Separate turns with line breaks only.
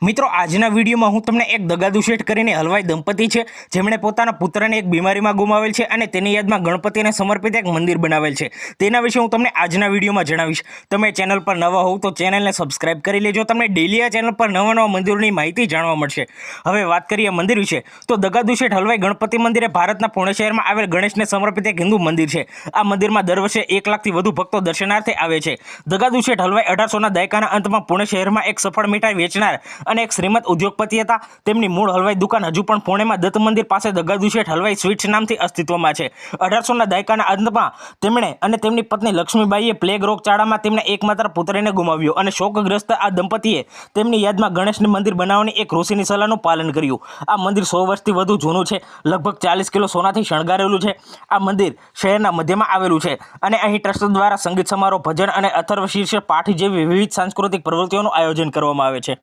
મિત્રો આજના વિડીયોમાં હું તમને એક દગાદુ શેઠ કરીને હલવાઈ દંપતી છે જેમણે પોતાના પુત્રને એક બીમારીમાં ગુમાવેલ છે અને તેની યાદમાં ગણપતિને સમર્પિત એક મંદિર બનાવેલ છે તેના વિશે હું તમને આજના વિડીયોમાં જણાવીશ। તમે ચેનલ પર નવા હોવ તો ચેનલને સબસ્ક્રાઇબ કરી લેજો। તમને ડેલી આ ચેનલ પર નવા મંદિરોની માહિતી જાણવા મળશે। હવે વાત કરીએ મંદિર વિશે તો દગાદુ શેઠ હલવાઈ ગણપતિ મંદિર એ ભારતના પુણે શહેરમાં આવેલ ગણેશને સમર્પિત એક હિન્દુ મંદિર છે। આ મંદિરમાં દર વર્ષે 1 લાખથી વધુ ભક્તો દર્શનાર્થે આવે છે। દગાદુ શેઠ હલવાઈ 1800ના દાયકાના અંતમાં પુણે શહેરમાં એક સફળ મીઠાઈ વેચનાર અને એક શ્રીમંત ઉદ્યોગપતિ હતા। તેમની મૂળ હલવાઈ દુકાન હજુ પણ પુણેમાં દત્ત મંદિર પાસે દગાદુ શેઠ હલવાઈ સ્વીટ્સ નામથી અસ્તિત્વમાં છે। 1800ના દાયકાના અંતમાં તેમણે અને તેમની પત્ની લક્ષ્મીબાઈએ પ્લેગ રોગચાળામાં તેમના એકમાત્ર પુત્રને ગુમાવ્યો અને શોકગ્રસ્ત આ દંપતીએ તેમની યાદમાં ગણેશનું મંદિર બનાવવાની એક ઋષિની સલાહનું પાલન કર્યું। આ મંદિર 100 વર્ષથી વધુ જૂનું છે, લગભગ 40 કિલો સોનાથી શણગારેલું છે। આ મંદિર શહેરના મધ્યમાં આવેલું છે અને અહીં ટ્રસ્ટ દ્વારા સંગીત સમારોહ, ભજન અને અથર્વ શીર્ષ પાઠ જેવી વિવિધ સાંસ્કૃતિક પ્રવૃત્તિઓનું આયોજન કરવામાં આવે છે।